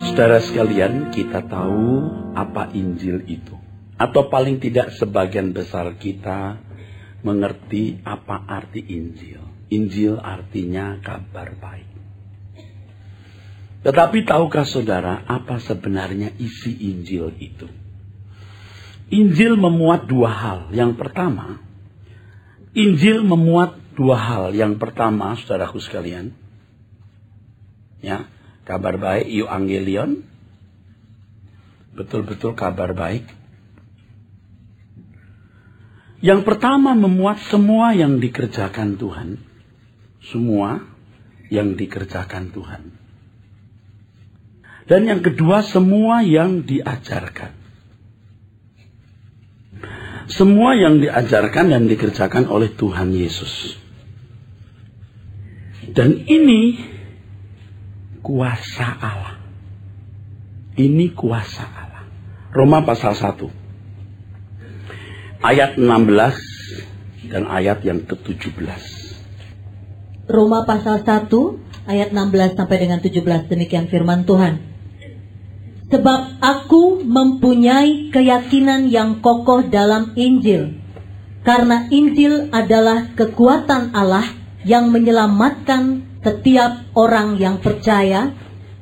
Saudara sekalian, kita tahu apa Injil itu. Atau paling tidak sebagian besar kita mengerti apa arti Injil. Injil artinya kabar baik. Tetapi tahukah saudara apa sebenarnya isi Injil itu? Injil memuat dua hal. Yang pertama, Injil memuat dua hal. Yang pertama, saudaraku sekalian, ya, kabar baik, euangelion, betul-betul kabar baik. Yang pertama memuat semua yang dikerjakan Tuhan. Semua yang dikerjakan Tuhan. Dan yang kedua, semua yang diajarkan. Semua yang diajarkan dan dikerjakan oleh Tuhan Yesus. Dan ini kuasa Allah. Ini kuasa Allah. Roma pasal 1. Ayat 16 dan ayat yang ke-17. Roma pasal 1 ayat 16 sampai dengan 17, demikian firman Tuhan. Sebab aku mempunyai keyakinan yang kokoh dalam Injil, karena Injil adalah kekuatan Allah yang menyelamatkan setiap orang yang percaya,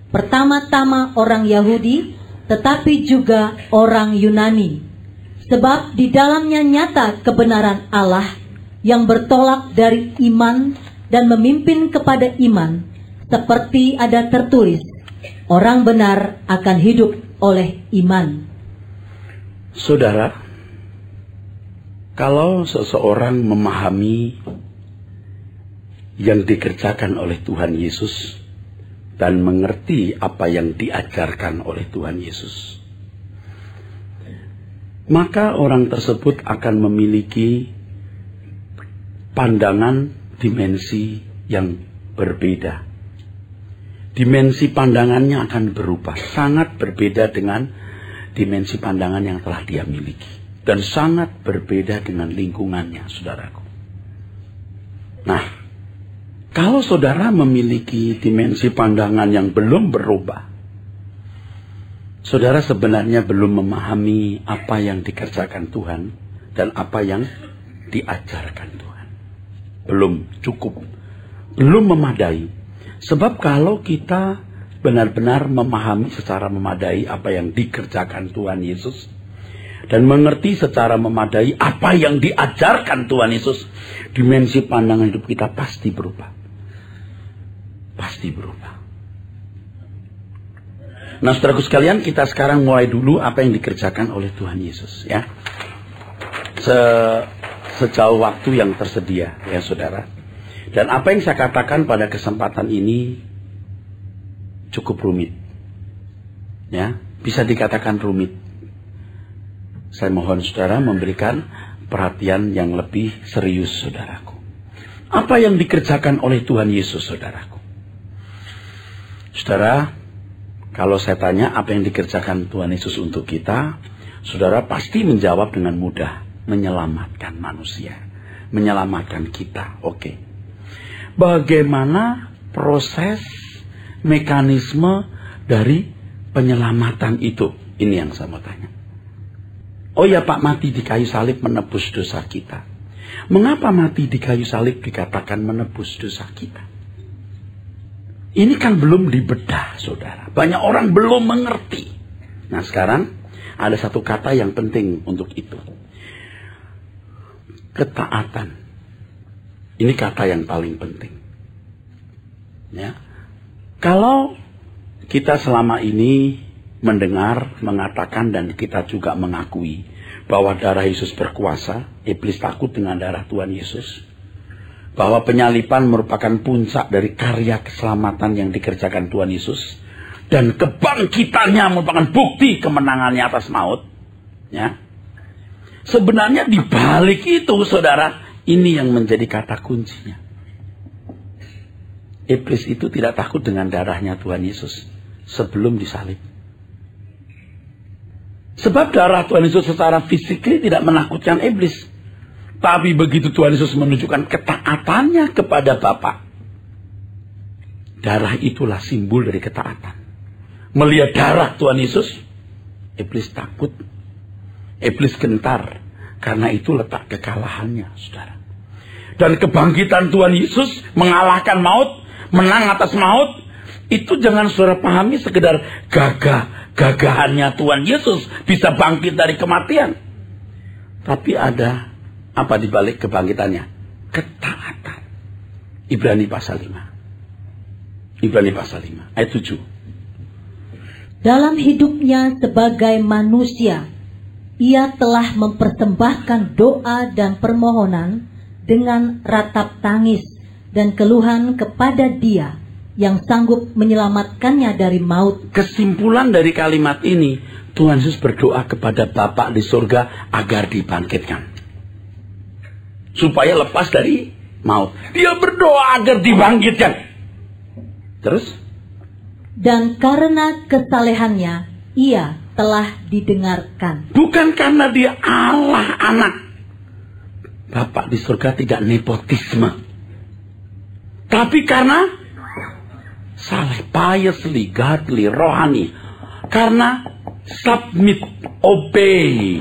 pertama-tama orang Yahudi, tetapi juga orang Yunani. Sebab di dalamnya nyata kebenaran Allah yang bertolak dari iman dan memimpin kepada iman, seperti ada tertulis, orang benar akan hidup oleh iman. Saudara, kalau seseorang memahami yang dikerjakan oleh Tuhan Yesus dan mengerti apa yang diajarkan oleh Tuhan Yesus, maka orang tersebut akan memiliki pandangan dimensi yang berbeda. Dimensi pandangannya akan berubah, sangat berbeda dengan dimensi pandangan yang telah dia miliki, dan sangat berbeda dengan lingkungannya, saudaraku. Nah, kalau saudara memiliki dimensi pandangan yang belum berubah, saudara sebenarnya belum memahami apa yang dikerjakan Tuhan dan apa yang diajarkan Tuhan. Belum cukup, belum memadai. Sebab kalau kita benar-benar memahami secara memadai apa yang dikerjakan Tuhan Yesus dan mengerti secara memadai apa yang diajarkan Tuhan Yesus, dimensi pandangan hidup kita pasti berubah. Pasti berubah. Nah, saudaraku sekalian, kita sekarang mulai dulu apa yang dikerjakan oleh Tuhan Yesus, ya. Sejauh waktu yang tersedia, ya saudara. Dan apa yang saya katakan pada kesempatan ini cukup rumit, ya, bisa dikatakan rumit. Saya mohon saudara memberikan perhatian yang lebih serius, saudaraku. Apa yang dikerjakan oleh Tuhan Yesus, saudaraku? Saudara, kalau saya tanya apa yang dikerjakan Tuhan Yesus untuk kita, saudara pasti menjawab dengan mudah. Menyelamatkan manusia. Menyelamatkan kita. Oke. Bagaimana proses, mekanisme dari penyelamatan itu? Ini yang saya mau tanya. Oh ya Pak, mati di kayu salib menebus dosa kita. Mengapa mati di kayu salib dikatakan menebus dosa kita? Ini kan belum dibedah, saudara. Banyak orang belum mengerti. Nah, sekarang ada satu kata yang penting untuk itu. Ketaatan. Ini kata yang paling penting. Ya. Kalau kita selama ini mendengar, mengatakan, dan kita juga mengakui bahwa darah Yesus berkuasa, iblis takut dengan darah Tuhan Yesus, bahwa penyaliban merupakan puncak dari karya keselamatan yang dikerjakan Tuhan Yesus, dan kebangkitannya merupakan bukti kemenangannya atas maut, ya. Sebenarnya di balik itu, saudara, ini yang menjadi kata kuncinya. Iblis itu tidak takut dengan darahnya Tuhan Yesus sebelum disalib. Sebab darah Tuhan Yesus secara fisik tidak menakutkan iblis. Tapi begitu Tuhan Yesus menunjukkan ketaatannya kepada Bapa, darah itulah simbol dari ketaatan. melihat darah Tuhan Yesus, iblis takut, iblis gentar. Karena itu letak kekalahannya, saudara. Dan kebangkitan Tuhan Yesus mengalahkan maut, menang atas maut, itu jangan saudara pahami sekedar gagahannya Tuhan Yesus bisa bangkit dari kematian. Tapi ada apa di balik kebangkitannya? Ketaatan. Ibrani pasal 5. Ibrani pasal 5 ayat 7. Dalam hidupnya sebagai manusia, ia telah mempersembahkan doa dan permohonan dengan ratap tangis dan keluhan kepada Dia yang sanggup menyelamatkannya dari maut. Kesimpulan dari kalimat ini, Tuhan Yesus berdoa kepada Bapa di surga agar dibangkitkan. Supaya lepas dari maut. Dia berdoa agar dibangkitkan. Terus? Dan karena kesalehannya, ia telah didengarkan. Bukan karena dia Allah anak. Bapak di surga tidak nepotisme. Tapi karena saleh, piously, godly, rohani. Karena submit, obey.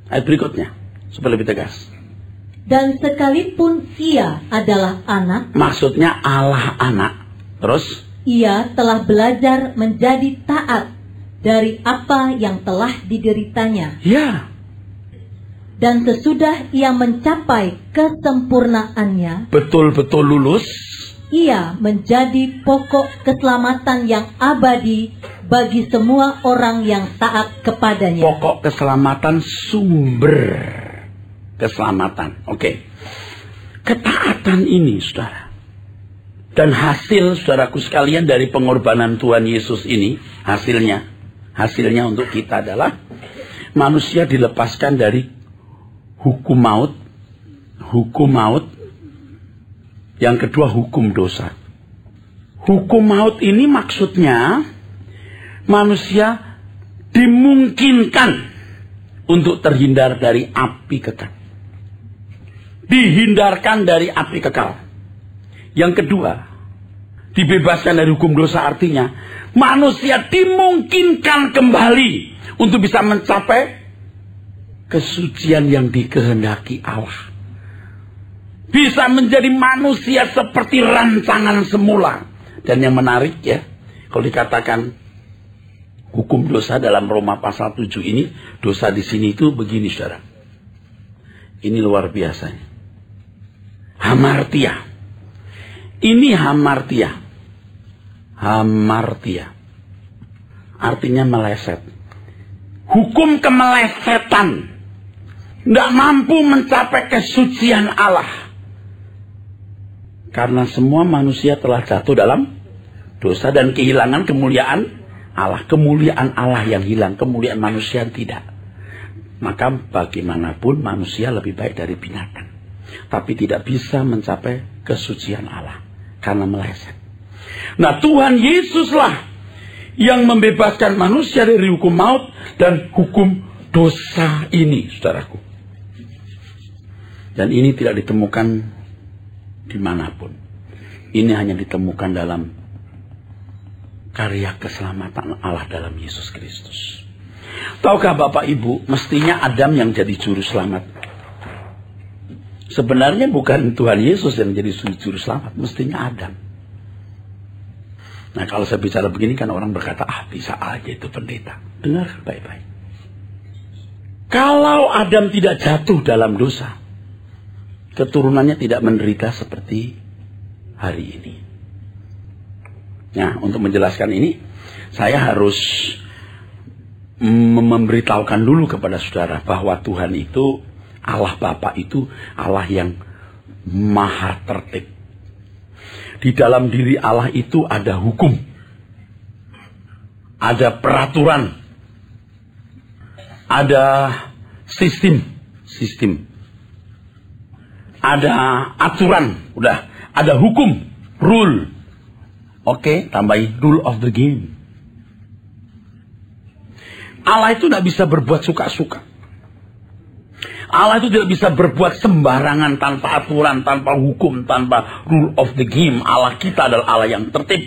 Ayat berikutnya, supaya lebih tegas. Dan sekalipun ia adalah anak. Maksudnya Allah anak. Terus? Ia telah belajar menjadi taat dari apa yang telah dideritanya. Ya. Dan sesudah ia mencapai kesempurnaannya, betul-betul lulus, ia menjadi pokok keselamatan yang abadi bagi semua orang yang taat kepadanya. Pokok keselamatan, sumber keselamatan. Oke. Ketaatan ini, saudara. Dan hasil, saudaraku sekalian, dari pengorbanan Tuhan Yesus ini, hasilnya untuk kita adalah manusia dilepaskan dari hukum maut. Yang kedua, hukum dosa. Hukum maut ini maksudnya manusia dimungkinkan untuk terhindar dari api kekal. Dihindarkan dari api kekal. Yang kedua, dibebaskan dari hukum dosa, artinya manusia dimungkinkan kembali untuk bisa mencapai kesucian yang dikehendaki Allah. Bisa menjadi manusia seperti rancangan semula. Dan yang menarik ya, kalau dikatakan hukum dosa dalam Roma pasal 7 ini, dosa di sini itu begini, saudara. Ini luar biasa. Hamartia. Ini hamartia. Hamartia. Artinya meleset. Hukum kemelesetan. Tidak mampu mencapai kesucian Allah. Karena semua manusia telah jatuh dalam dosa dan kehilangan kemuliaan Allah. Kemuliaan Allah yang hilang, kemuliaan manusia tidak. Maka bagaimanapun manusia lebih baik dari binatang. Tapi tidak bisa mencapai kesucian Allah. Karena meleset. Nah, Tuhan Yesuslah yang membebaskan manusia dari hukum maut dan hukum dosa ini, saudaraku. Dan ini tidak ditemukan dimanapun. Ini hanya ditemukan dalam karya keselamatan Allah dalam Yesus Kristus. Tahukah Bapak Ibu, mestinya Adam yang jadi juru selamat. Sebenarnya bukan Tuhan Yesus yang menjadi juru selamat, mestinya Adam. Nah, kalau saya bicara begini kan orang berkata, bisa aja itu pendeta. Dengar baik-baik. Kalau Adam tidak jatuh dalam dosa, keturunannya tidak menderita seperti hari ini. Nah, untuk menjelaskan ini, saya harus memberitahukan dulu kepada saudara bahwa Tuhan itu, Allah Bapa itu Allah yang maha tertib. Di dalam diri Allah itu ada hukum. Ada peraturan. Ada sistem. Ada aturan. Udah. Ada hukum. Rule. Oke, tambahin rule of the game. Allah itu tidak bisa berbuat suka-suka. Allah itu tidak bisa berbuat sembarangan, tanpa aturan, tanpa hukum, tanpa rule of the game. Allah kita adalah Allah yang tertib.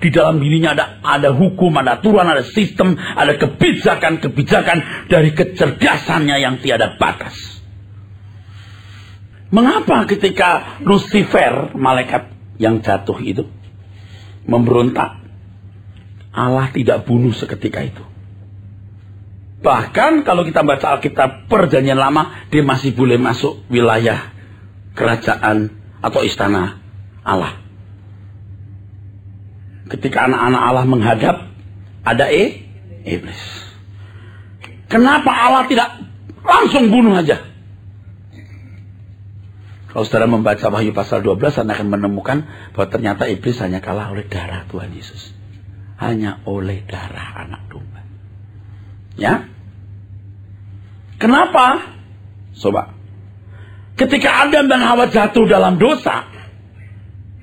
Di dalam dirinya ada hukum, ada aturan, ada sistem, ada kebijakan-kebijakan dari kecerdasannya yang tiada batas. Mengapa ketika Lucifer, malaikat yang jatuh itu, memberontak, Allah tidak bunuh seketika itu? Bahkan kalau kita baca Alkitab Perjanjian Lama, dia masih boleh masuk wilayah kerajaan atau istana Allah. Ketika anak-anak Allah menghadap, ada iblis. Kenapa Allah tidak langsung bunuh aja? Kalau saudara membaca Wahyu pasal 12, Anda akan menemukan bahwa ternyata iblis hanya kalah oleh darah Tuhan Yesus. Hanya oleh darah anak domba. Ya? Kenapa? Coba. Ketika Adam dan Hawa jatuh dalam dosa,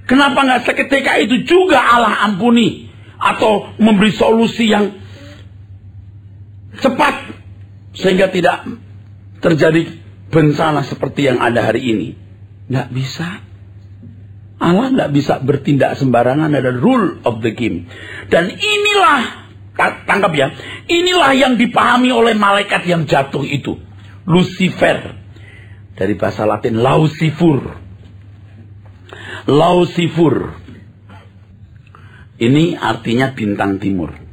kenapa nggak seketika itu juga Allah ampuni atau memberi solusi yang cepat sehingga tidak terjadi bencana seperti yang ada hari ini? Nggak bisa. Allah nggak bisa bertindak sembarangan, ada rule of the game. Dan inilah, tangkap ya, inilah yang dipahami oleh malaikat yang jatuh itu, Lucifer, dari bahasa Latin Lucifer. Lucifer ini artinya bintang timur.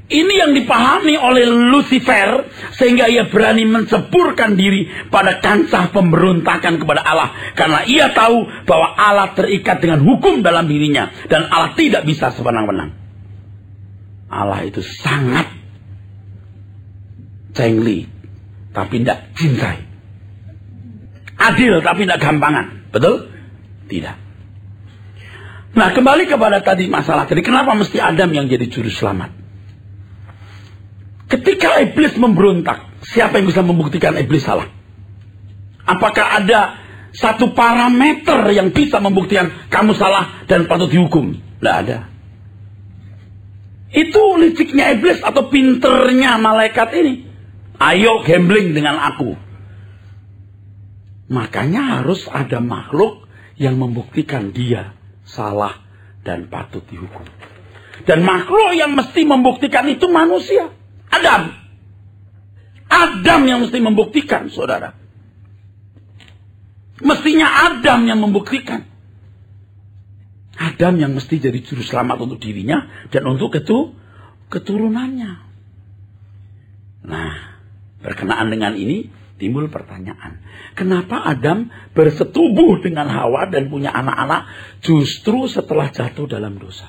Ini yang dipahami oleh Lucifer sehingga ia berani menceburkan diri pada kancah pemberontakan kepada Allah, karena ia tahu bahwa Allah terikat dengan hukum dalam dirinya dan Allah tidak bisa sewenang-wenang. Allah itu sangat cengli tapi tidak cintai, adil tapi tidak gampangan, betul? Tidak. Nah, kembali kepada tadi masalah tadi, kenapa mesti Adam yang jadi juru selamat? Ketika iblis memberontak, siapa yang bisa membuktikan iblis salah? Apakah ada satu parameter yang bisa membuktikan kamu salah dan patut dihukum? Tidak ada. Itu liciknya iblis atau pinternya malaikat ini. Ayo gambling dengan aku. Makanya harus ada makhluk yang membuktikan dia salah dan patut dihukum. Dan makhluk yang mesti membuktikan itu manusia. Adam. Adam yang mesti membuktikan, saudara. Mestinya Adam yang membuktikan. Adam yang mesti jadi juru selamat untuk dirinya dan untuk keturunannya. Nah, berkenaan dengan ini timbul pertanyaan. Kenapa Adam bersetubuh dengan Hawa dan punya anak-anak justru setelah jatuh dalam dosa?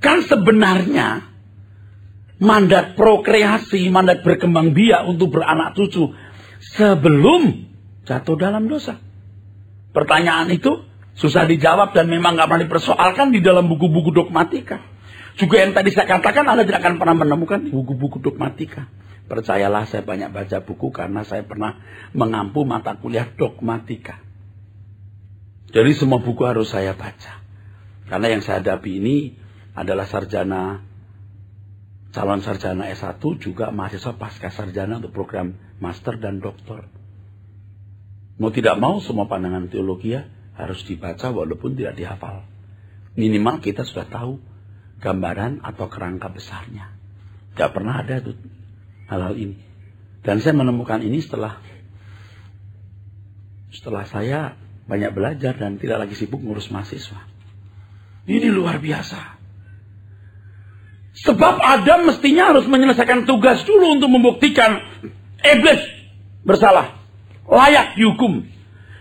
Kan sebenarnya mandat prokreasi, mandat berkembang biak untuk beranak cucu sebelum jatuh dalam dosa. Pertanyaan itu susah dijawab dan memang nggak pernah dipersoalkan di dalam buku-buku dogmatika. Juga yang tadi saya katakan Anda tidak akan pernah menemukan di buku-buku dogmatika. Percayalah, saya banyak baca buku karena saya pernah mengampu mata kuliah dogmatika. Jadi semua buku harus saya baca. Karena yang saya hadapi ini adalah calon sarjana S1, juga mahasiswa pasca sarjana untuk program master dan doktor. Mau tidak mau semua pandangan teologi harus dibaca walaupun tidak dihafal. Minimal kita sudah tahu gambaran atau kerangka besarnya. Tidak pernah ada tuh hal-hal ini. Dan saya menemukan ini setelah saya banyak belajar dan tidak lagi sibuk ngurus mahasiswa. Ini luar biasa. Sebab Adam mestinya harus menyelesaikan tugas dulu untuk membuktikan iblis bersalah, layak dihukum.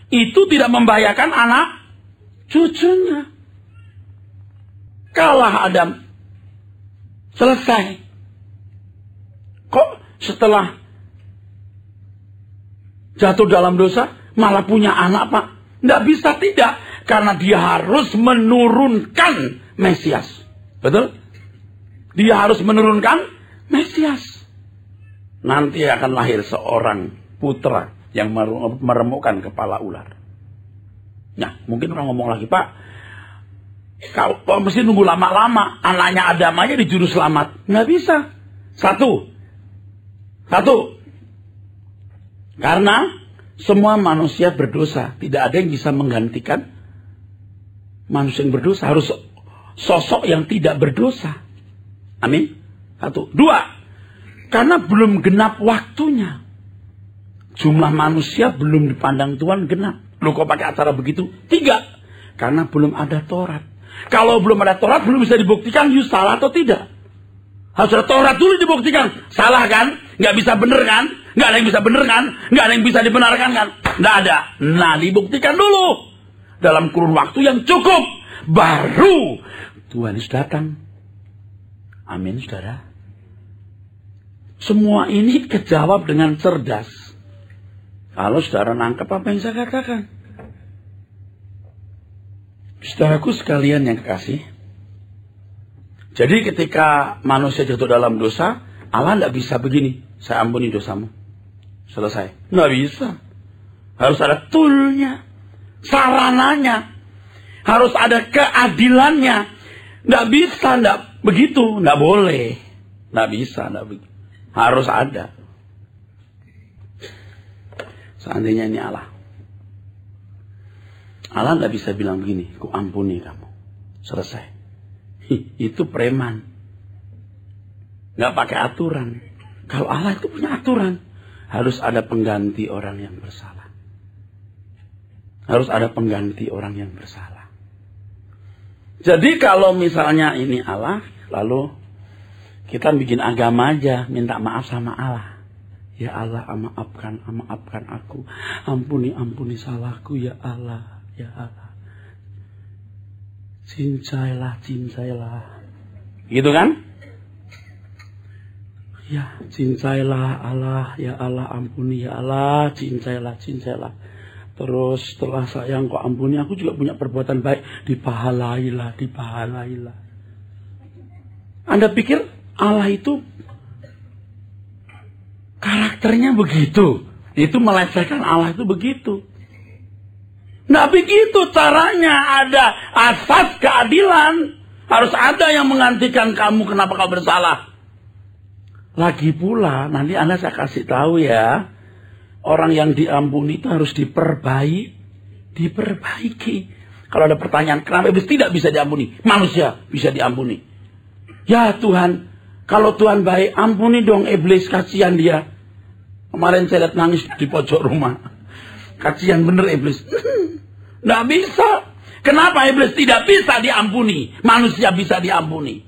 Itu tidak membahayakan anak cucunya. Kalah Adam, selesai. Kok setelah jatuh dalam dosa malah punya anak, Pak? Tidak bisa, tidak. Karena dia harus menurunkan Mesias. Betul? Dia harus menurunkan Mesias. Nanti akan lahir seorang putra yang meremukkan kepala ular. Nah, mungkin orang ngomong lagi, Pak, kau mesti nunggu lama-lama. Anaknya Adam aja di juru selamat. Nggak bisa. Satu. Karena semua manusia berdosa. Tidak ada yang bisa menggantikan manusia yang berdosa. Harus sosok yang tidak berdosa. Amin. 1. 2. Karena belum genap waktunya. Jumlah manusia belum dipandang Tuhan genap. Loh kok pakai acara begitu? 3. Karena belum ada Taurat. Kalau belum ada Taurat belum bisa dibuktikan you salah atau tidak. Harus ada Taurat dulu dibuktikan. Salah kan? Nggak bisa bener kan? Nggak ada yang bisa bener kan? Nggak ada yang bisa dibenarkan kan? Nggak ada. Nah, dibuktikan dulu. Dalam kurun waktu yang cukup. Baru Tuhan Yesus datang. Amin, saudara. Semua ini kejawab dengan cerdas. Kalau saudara nangkep apa yang saya katakan. Saudaraku sekalian yang kekasih. Jadi ketika manusia jatuh dalam dosa, Allah tidak bisa begini. Saya ampuni dosamu. Selesai. Nggak bisa. Harus ada toolnya. Sarananya. Harus ada keadilannya. Nggak bisa. Nggak begitu. Nggak boleh. Nggak bisa. Nggak begitu. Harus ada. Seandainya ini Allah. Allah nggak bisa bilang begini. Ku ampuni kamu. Selesai. Itu preman. Nggak pakai aturan. Kalau Allah itu punya aturan. Harus ada pengganti orang yang bersalah. Harus ada pengganti orang yang bersalah. Jadi kalau misalnya ini Allah. Lalu kita bikin agama aja. Minta maaf sama Allah. Ya Allah maafkan aku. Ampuni salahku ya Allah. Ya Allah. Cincailah. Gitu kan? Ya, cincailah Allah. Ya Allah ampuni ya Allah. Cincailah. Terus setelah sayang kau ampuni, aku juga punya perbuatan baik. Dipahalailah. Anda pikir Allah itu karakternya begitu? Itu melecehkan Allah itu begitu. Nggak begitu caranya. Ada asas keadilan. Harus ada yang menggantikan kamu. Kenapa kau bersalah? Lagi pula nanti Anda saya kasih tahu ya. Orang yang diampuni itu harus diperbaiki. Kalau ada pertanyaan kenapa iblis tidak bisa diampuni? Manusia bisa diampuni. Ya Tuhan. Kalau Tuhan baik ampuni dong iblis. Kasihan dia. Kemarin saya lihat nangis di pojok rumah. Kasihan bener iblis. Nggak bisa. Kenapa iblis tidak bisa diampuni? Manusia bisa diampuni.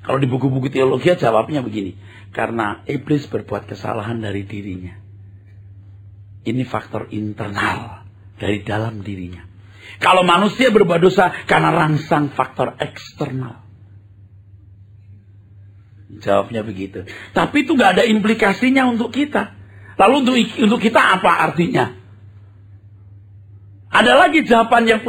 Kalau di buku-buku teologi jawabnya begini. Karena iblis berbuat kesalahan dari dirinya. Ini faktor internal. Dari dalam dirinya. Kalau manusia berbuat dosa karena rangsang faktor eksternal. Jawabnya begitu. Tapi itu nggak ada implikasinya untuk kita. Lalu untuk kita apa artinya? Ada lagi jawaban yang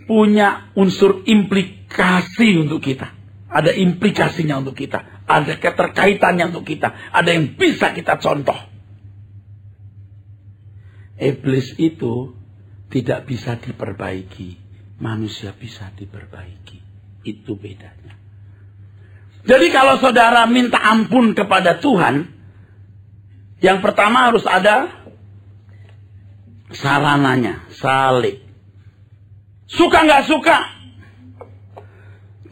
punya unsur implikasi untuk kita. Ada implikasinya untuk kita. Ada keterkaitannya untuk kita. Ada yang bisa kita contoh. Iblis itu tidak bisa diperbaiki. Manusia bisa diperbaiki. Itu bedanya. Jadi kalau saudara minta ampun kepada Tuhan, yang pertama harus ada sarananya, salib. Suka nggak suka?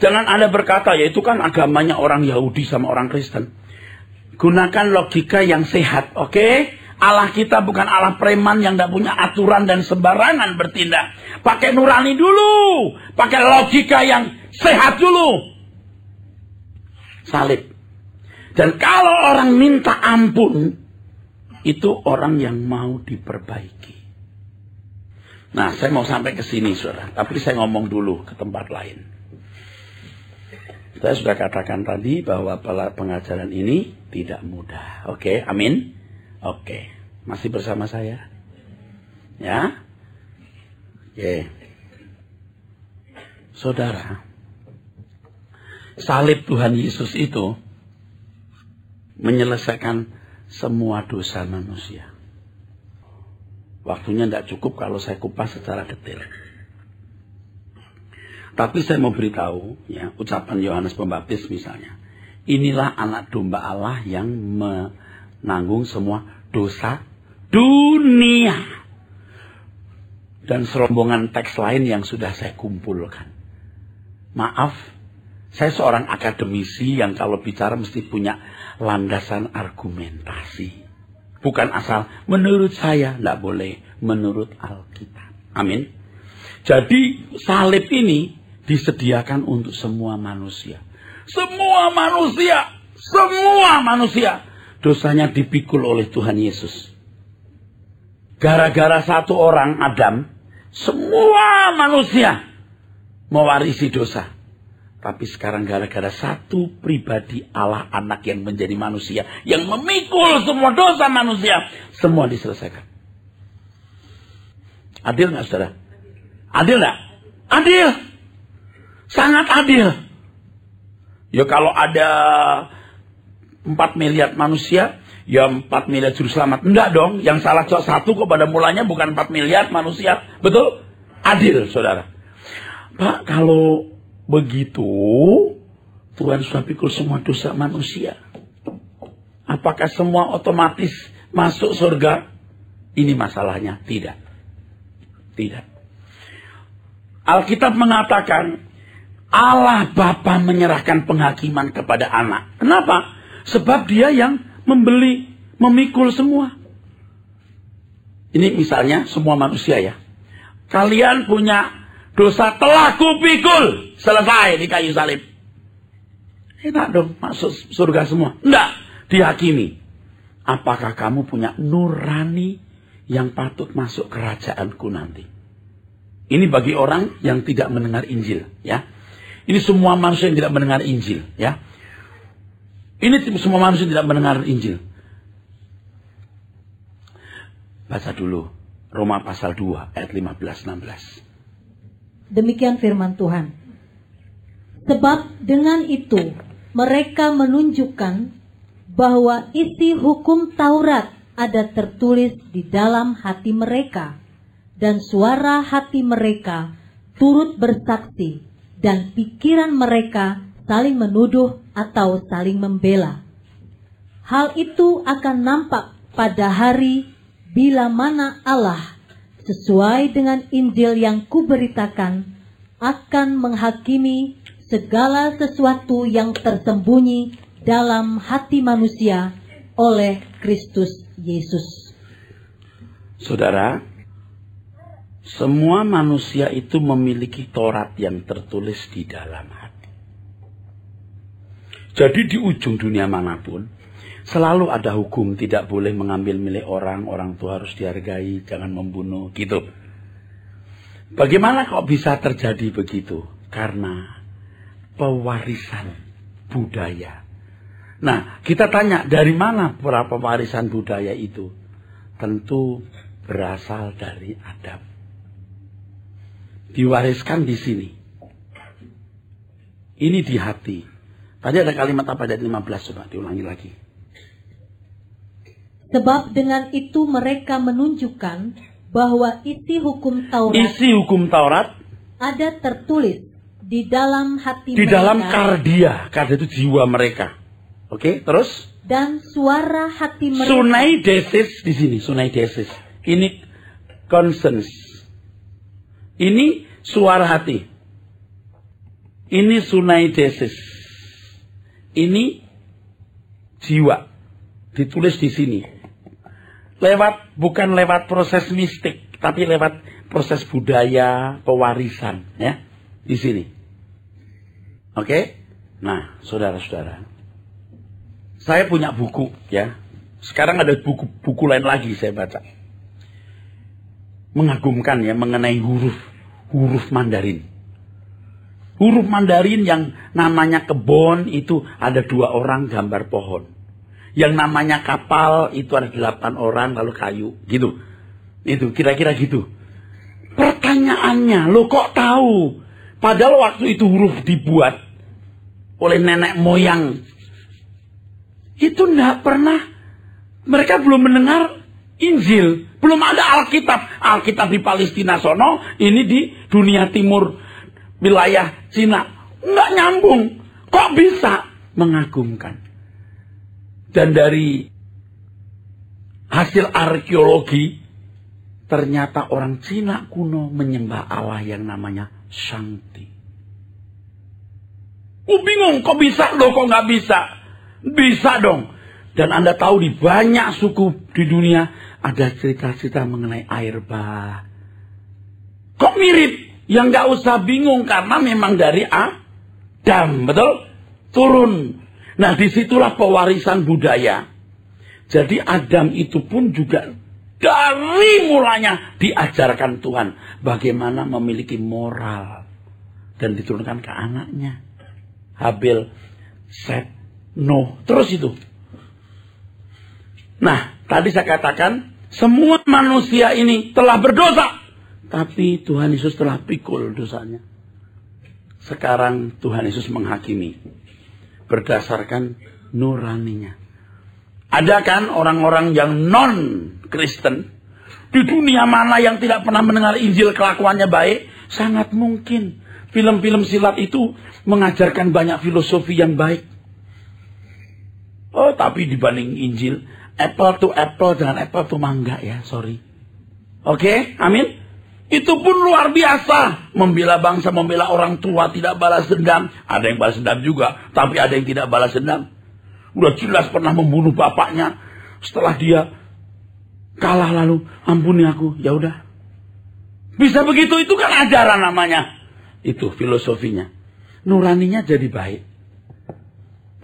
Jangan Anda berkata, ya itu kan agamanya orang Yahudi sama orang Kristen. Gunakan logika yang sehat, oke? Allah kita bukan Allah preman yang tidak punya aturan dan sembarangan bertindak. Pakai nurani dulu. Pakai logika yang sehat dulu. Salib. Dan kalau orang minta ampun, itu orang yang mau diperbaiki. Nah, saya mau sampai ke sini, saudara. Tapi saya ngomong dulu ke tempat lain. Saya sudah katakan tadi bahwa pengajaran ini tidak mudah. Oke, amin. Oke, masih bersama saya? Ya? Oke. Saudara, salib Tuhan Yesus itu menyelesaikan semua dosa manusia. Waktunya tidak cukup kalau saya kupas secara detail. Tapi saya mau beritahu, ya, ucapan Yohanes Pembaptis misalnya. Inilah anak domba Allah yang menanggung semua dosa dunia. Dan serombongan teks lain yang sudah saya kumpulkan. Maaf, saya seorang akademisi yang kalau bicara mesti punya landasan argumentasi. Bukan asal menurut saya, tidak boleh, menurut Alkitab. Amin. Jadi salib ini disediakan untuk semua manusia. Semua manusia dosanya dipikul oleh Tuhan Yesus. Gara-gara satu orang Adam, semua manusia mewarisi dosa. Tapi sekarang gara-gara satu pribadi Allah anak yang menjadi manusia, yang memikul semua dosa manusia, semua diselesaikan. Adil nggak saudara? Adil nggak? Adil. Sangat adil. Ya kalau ada 4 miliar manusia, ya 4 miliar juru selamat. Enggak dong, yang salah cuma satu kok pada mulanya, bukan 4 miliar manusia. Betul? Adil saudara. Pak, kalau begitu Tuhan sudah pikul semua dosa manusia, apakah semua otomatis masuk surga? Ini masalahnya. Tidak. Alkitab mengatakan Allah Bapa menyerahkan penghakiman kepada anak. Kenapa? Sebab dia yang memikul semua. Ini misalnya semua manusia ya. Kalian punya dosa telah kupikul, selesai di kayu salib. Enak dong masuk surga semua. Enggak, dihakimi. Apakah kamu punya nurani yang patut masuk kerajaanku nanti? Ini bagi orang yang tidak mendengar Injil ya. Ini semua manusia yang tidak mendengar Injil ya. Ini semua manusia yang tidak mendengar Injil. Baca dulu Roma pasal 2 ayat 15-16. Demikian firman Tuhan. Sebab dengan itu mereka menunjukkan bahwa isi hukum Taurat ada tertulis di dalam hati mereka, dan suara hati mereka turut bersaksi, dan pikiran mereka saling menuduh atau saling membela. Hal itu akan nampak pada hari bila mana Allah, sesuai dengan Injil yang kuberitakan, akan menghakimi segala sesuatu yang tersembunyi dalam hati manusia oleh Kristus Yesus. Saudara, semua manusia itu memiliki Taurat yang tertulis di dalam hati. Jadi di ujung dunia manapun, selalu ada hukum, tidak boleh mengambil milik orang tua harus dihargai, jangan membunuh, gitu. Bagaimana kok bisa terjadi begitu? Karena pewarisan budaya. Nah, kita tanya, dari mana pewarisan budaya itu? Tentu berasal dari Adam. Diwariskan di sini. Ini di hati. Tadi ada kalimat apa dari 15, coba diulangi lagi. Sebab dengan itu mereka menunjukkan bahwa isi hukum Taurat ada tertulis di dalam hati mereka. Di dalam kardia itu jiwa mereka. Oke, terus? Dan suara hati mereka. Sunai desis di sini, sunai desis. Ini conscience. Ini suara hati. Ini sunai desis. Ini jiwa. Ditulis di sini. Bukan lewat proses mistik, tapi lewat proses budaya, pewarisan, ya, di sini. Oke? Nah, saudara-saudara, saya punya buku, ya. Sekarang ada buku lain lagi saya baca. Mengagumkan ya, mengenai huruf Mandarin. Huruf Mandarin yang namanya kebon itu ada 2 orang gambar pohon. Yang namanya kapal itu ada 8 orang lalu kayu, gitu. Itu kira-kira gitu. Pertanyaannya, lo kok tahu? Padahal waktu itu huruf dibuat oleh nenek moyang. Itu enggak pernah, mereka belum mendengar Injil, belum ada Alkitab. Alkitab di Palestina sono, ini di dunia timur wilayah Cina. Enggak nyambung. Kok bisa? Mengagumkan. Dan dari hasil arkeologi, ternyata orang Cina kuno menyembah Allah yang namanya Shangti. Bingung, kok bisa loh, kok nggak bisa? Bisa dong. Dan Anda tahu di banyak suku di dunia ada cerita-cerita mengenai air bah. Kok mirip? Yang nggak usah bingung karena memang dari Adam, betul? Turun. Nah, disitulah pewarisan budaya. Jadi Adam itu pun juga dari mulanya diajarkan Tuhan bagaimana memiliki moral dan diturunkan ke anaknya. Habil, Set, Noh, terus itu. Nah, tadi saya katakan semua manusia ini telah berdosa, tapi Tuhan Yesus telah pikul dosanya. Sekarang Tuhan Yesus menghakimi berdasarkan nuraninya. Ada kan orang-orang yang non-Kristen di dunia mana yang tidak pernah mendengar Injil kelakuannya baik? Sangat mungkin. Film-film silat itu mengajarkan banyak filosofi yang baik. Oh, tapi dibanding Injil, apple to apple dengan apple to mangga ya, sorry. Oke, amin. Itu pun luar biasa. Membela bangsa, membela orang tua, tidak balas dendam. Ada yang balas dendam juga, tapi ada yang tidak balas dendam. Udah jelas pernah membunuh bapaknya. Setelah dia kalah lalu, ampuni aku, ya udah. Bisa begitu, itu kan ajaran namanya. Itu filosofinya. Nuraninya jadi baik.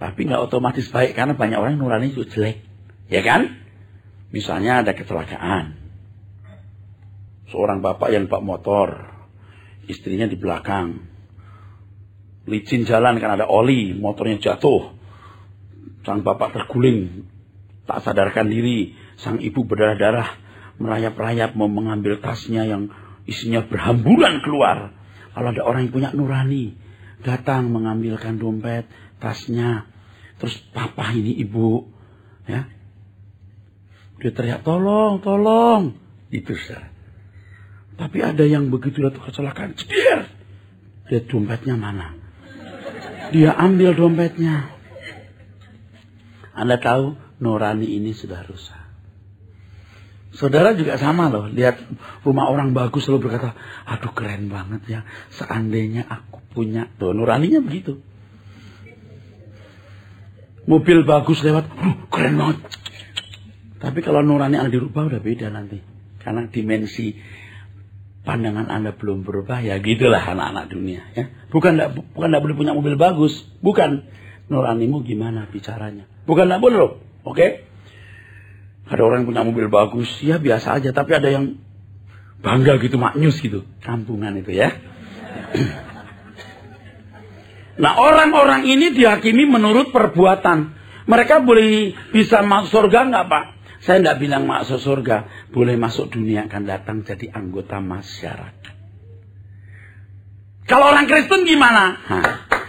Tapi nggak otomatis baik karena banyak orang nurani itu jelek. Ya kan? Misalnya ada kecelakaan. Seorang bapak yang bawa motor, istrinya di belakang. Licin jalan kan ada oli, motornya jatuh. Sang bapak terguling, tak sadarkan diri. Sang ibu berdarah-darah, merayap-rayap mau mengambil tasnya yang isinya berhamburan keluar. Kalau ada orang yang punya nurani, datang mengambilkan dompet, tasnya. Terus papa ini ibu, ya, dia teriak, tolong, tolong. Itu saja. Tapi ada yang begitu datang kecelakaan, cedir. Dia dompetnya mana? Dia ambil dompetnya. Anda tahu nurani ini sudah rusak. Saudara juga sama loh. Lihat rumah orang bagus selalu berkata, aduh keren banget ya. Seandainya aku punya. Tuh nuraninya begitu. Mobil bagus lewat, keren banget. Tapi kalau nurani Anda dirubah udah beda nanti. Karena dimensi pandangan Anda belum berubah, ya gitulah anak-anak dunia. Ya. Bukan enggak boleh punya mobil bagus. Bukan. Nuranimu gimana bicaranya. Bukan enggak boleh loh. Oke? Ada orang yang punya mobil bagus, ya biasa aja. Tapi ada yang bangga gitu, maknyus gitu. Kampungan itu ya. Nah, orang-orang ini dihakimi menurut perbuatan. Mereka boleh bisa masuk surga enggak, Pak? Saya enggak bilang masuk surga. Boleh masuk dunia akan datang jadi anggota masyarakat. Kalau orang Kristen gimana?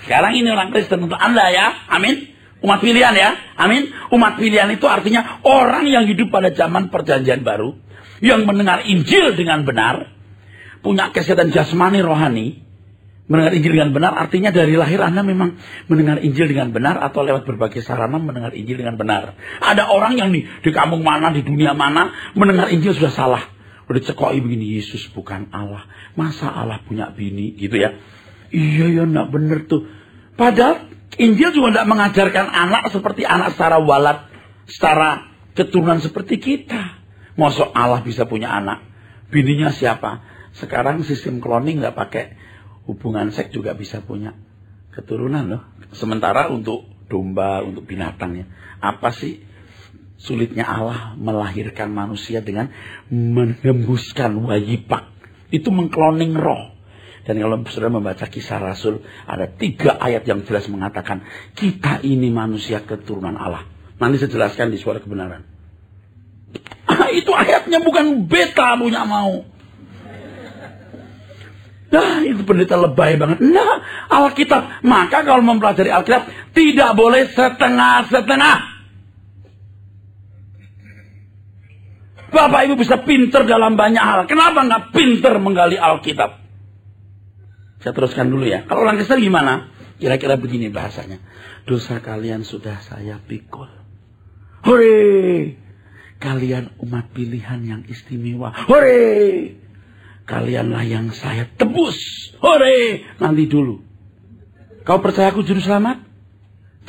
Sekarang ini orang Kristen untuk Anda ya. Amin. Umat pilihan ya. Amin. Umat pilihan itu artinya orang yang hidup pada zaman perjanjian baru. Yang mendengar Injil dengan benar. Punya kesehatan jasmani rohani. Mendengar Injil dengan benar artinya dari lahir Anda memang mendengar Injil dengan benar. Atau lewat berbagai sarana mendengar Injil dengan benar. Ada orang yang di kampung mana, di dunia mana mendengar Injil sudah salah. Udah dicekoi begini, Yesus bukan Allah. Masa Allah punya bini gitu ya. Iya ya, enggak bener tuh. Padahal Injil juga tidak mengajarkan anak seperti anak secara walad, secara keturunan seperti kita. Masa Allah bisa punya anak? Bininya siapa? Sekarang sistem cloning nggak pakai hubungan seks juga bisa punya keturunan loh. Sementara untuk domba, untuk binatangnya, apa sih sulitnya Allah melahirkan manusia dengan menembuskan wayipak? Itu mengkloning roh. Dan kalau saudara membaca Kisah Rasul, ada 3 ayat yang jelas mengatakan, kita ini manusia keturunan Allah. Nanti saya jelaskan di Suara Kebenaran. Itu ayatnya bukan beta punya mau. Nah, itu pendeta lebay banget. Nah, Alkitab. Maka kalau mempelajari Alkitab, tidak boleh setengah-setengah. Bapak Ibu bisa pinter dalam banyak hal. Kenapa nggak pinter menggali Alkitab? Saya teruskan dulu ya. Kalau orang Kristen gimana? Kira-kira begini bahasanya. Dosa kalian sudah saya pikul. Hore! Kalian umat pilihan yang istimewa. Hore! Kalianlah yang saya tebus. Hore! Nanti dulu. Kau percaya aku juru selamat?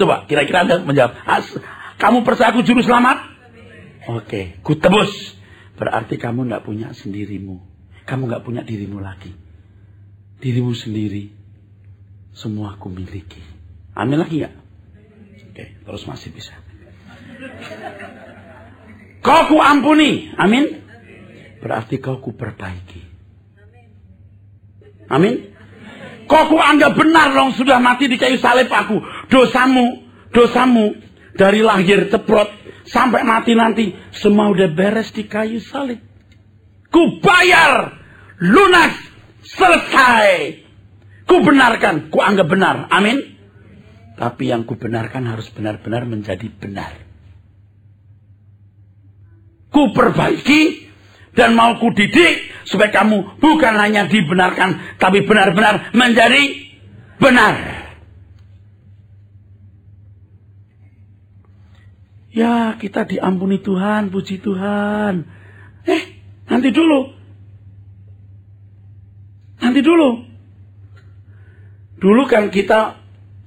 Coba kira-kira Anda menjawab. Kamu percaya aku juru selamat? Oke, ku tebus. Berarti kamu gak punya sendirimu. Kamu gak punya dirimu lagi. Dirimu sendiri. Semua aku miliki. Amin lagi gak? Oke, terus masih bisa. Kau ku ampuni. Amin. Berarti kau ku perbaiki. Amin. Kau ku anggap benar dong sudah mati di kayu salib aku. Dosamu dari lahir ceprot sampai mati nanti semua udah beres di kayu salib. Ku bayar, lunas, selesai. Ku benarkan, ku anggap benar. Amin. Tapi yang ku benarkan harus benar-benar menjadi benar. Ku perbaiki dan mau ku didik supaya kamu bukan hanya dibenarkan tapi benar-benar menjadi benar. Ya, kita diampuni Tuhan, puji Tuhan. Nanti dulu. Dulu kan kita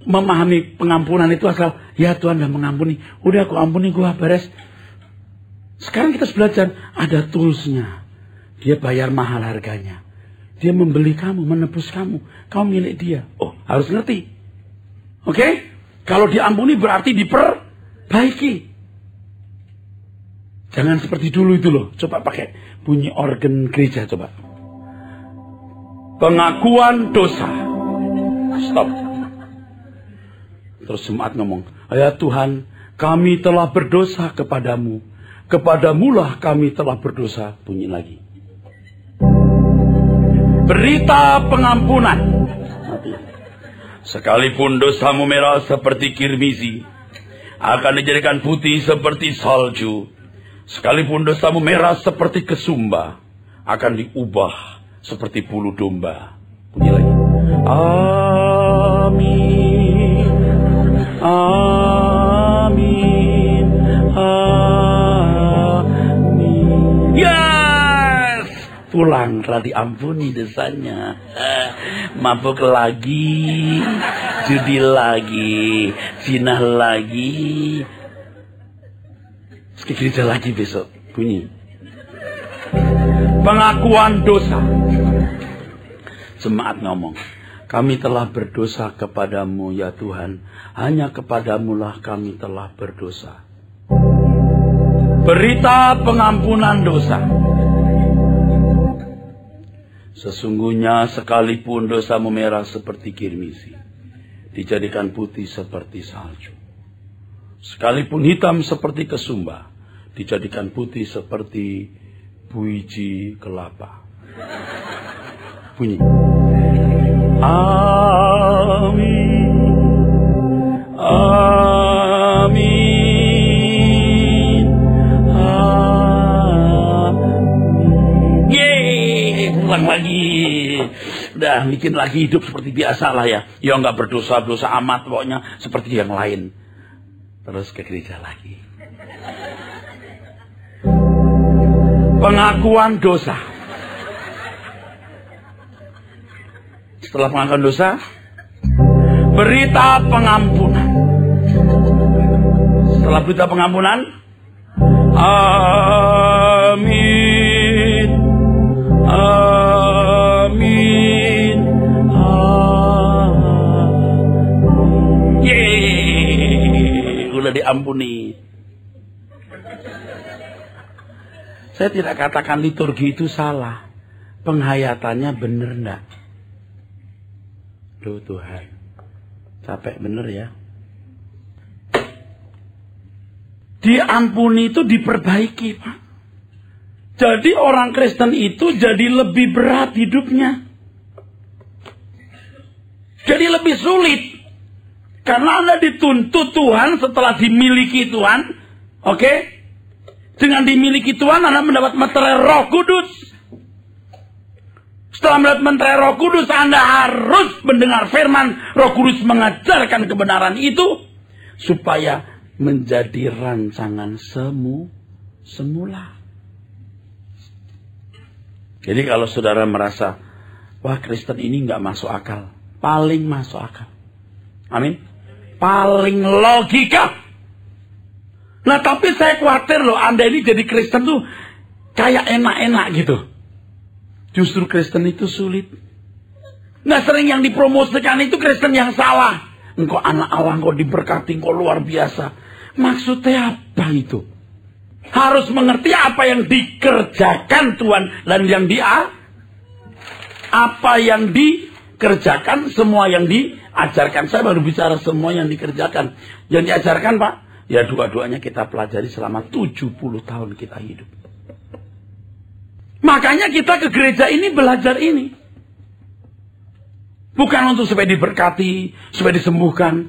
memahami pengampunan itu asal, ya Tuhan dah mengampuni. Udah aku ampuni, gua beres. Sekarang kita belajar, ada toolsnya. Dia bayar mahal harganya. Dia membeli kamu, menebus kamu. Kamu milik dia. Oh, harus ngerti. Oke? Kalau diampuni berarti diperbaiki. Jangan seperti dulu itu loh. Coba pakai bunyi organ gereja coba. Pengakuan dosa. Stop. Terus jemaat ngomong, ya Tuhan, kami telah berdosa kepadamu. Kepadamulah kami telah berdosa. Bunyi lagi. Berita pengampunan. Sekalipun dosamu merah seperti kirmizi, akan dijadikan putih seperti salju. Sekalipun dosamu merah seperti kesumba, akan diubah seperti bulu domba. Bunyi lagi. Amin. Amin. Amin. Yes. Pulang telah diampuni dosanya. Mabuk lagi, judi lagi, zina lagi. Ke gereja lagi besok. Bunyi. Pengakuan dosa. Jemaat ngomong, kami telah berdosa kepadamu ya Tuhan. Hanya kepadamulah kami telah berdosa. Berita pengampunan dosa. Sesungguhnya sekalipun dosamu merah seperti kirmizi, dijadikan putih seperti salju. Sekalipun hitam seperti kesumba, dijadikan putih seperti biji kelapa. Bunyi. Amin. Amin. Amin. Yeay, pulang lagi. Udah bikin lagi hidup seperti biasa lah ya. Ya nggak berdosa-dosa amat pokoknya seperti yang lain. Terus ke gereja lagi. Pengakuan dosa. Setelah pengakuan dosa, berita pengampunan. Setelah berita pengampunan, amin. Amin. Amin. Yeay, udah diampuni. Saya tidak katakan liturgi itu salah. Penghayatannya bener enggak? Duh Tuhan, capek bener ya. Diampuni itu diperbaiki, Pak. Jadi orang Kristen itu jadi lebih berat hidupnya. Jadi lebih sulit. Karena Anda dituntut Tuhan setelah dimiliki Tuhan. Oke? Dengan dimiliki Tuhan, Anda mendapat meterai Roh Kudus. Setelah mendapat meterai Roh Kudus, Anda harus mendengar firman. Roh Kudus mengajarkan kebenaran itu supaya menjadi rancangan semu semula. Jadi kalau saudara merasa, wah Kristen ini nggak masuk akal, paling masuk akal. Amin. Paling logika. Nah tapi saya khawatir loh, Anda ini jadi Kristen tuh kayak enak-enak gitu. Justru Kristen itu sulit. Nah sering yang dipromosikan itu Kristen yang salah. Engkau anak Allah, engkau diberkati, engkau luar biasa. Maksudnya apa itu? Harus mengerti apa yang dikerjakan Tuhan dan yang apa yang dikerjakan, semua yang diajarkan. Saya baru bicara semua yang dikerjakan. Yang diajarkan Pak, ya dua-duanya kita pelajari selama 70 tahun kita hidup. Makanya kita ke gereja ini belajar ini. Bukan untuk supaya diberkati, supaya disembuhkan.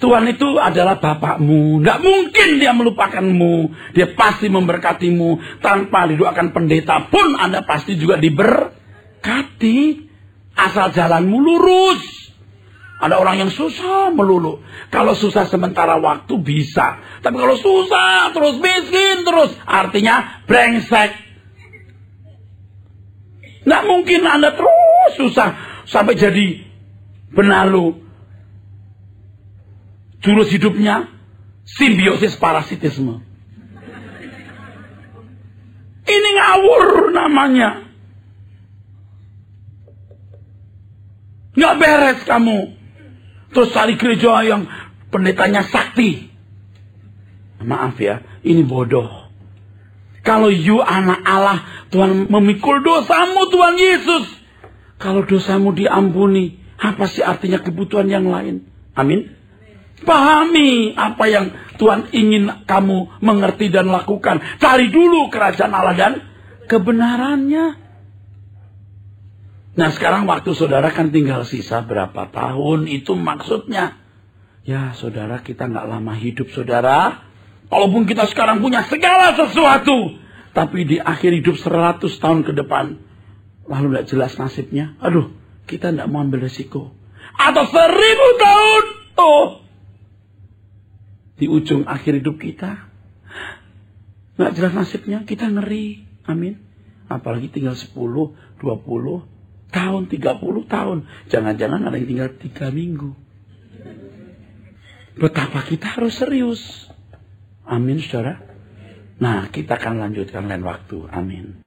Tuhan itu adalah Bapakmu. Nggak mungkin dia melupakanmu. Dia pasti memberkatimu. Tanpa didoakan pendeta pun Anda pasti juga diberkati. Asal jalanmu lurus. Ada orang yang susah melulu. Kalau susah sementara waktu bisa. Tapi kalau susah terus miskin terus. Artinya brengsek. Nggak mungkin Anda terus susah. Sampai jadi benalu. Jurus hidupnya simbiosis parasitisme. Ini ngawur namanya. Nggak beres kamu. Terus cari gereja yang pendetanya sakti. Maaf ya, ini bodoh. Kalau you anak Allah, Tuhan memikul dosamu Tuhan Yesus. Kalau dosamu diampuni, apa sih artinya kebutuhan yang lain? Amin. Pahami apa yang Tuhan ingin kamu mengerti dan lakukan. Cari dulu kerajaan Allah dan kebenarannya. Nah sekarang waktu saudara kan tinggal sisa berapa tahun. Itu maksudnya. Ya saudara, kita gak lama hidup saudara. Walaupun kita sekarang punya segala sesuatu. Tapi di akhir hidup 100 tahun ke depan. Lalu gak jelas nasibnya. Aduh, kita gak mau ambil resiko. Atau 1000 tahun. Oh. Di ujung akhir hidup kita. Nggak jelas nasibnya, kita ngeri. Amin. Apalagi tinggal 10, 20 tahun, 30 tahun. Jangan-jangan ada yang tinggal 3 minggu. Betapa kita harus serius. Amin, saudara. Nah, kita akan lanjutkan lain waktu. Amin.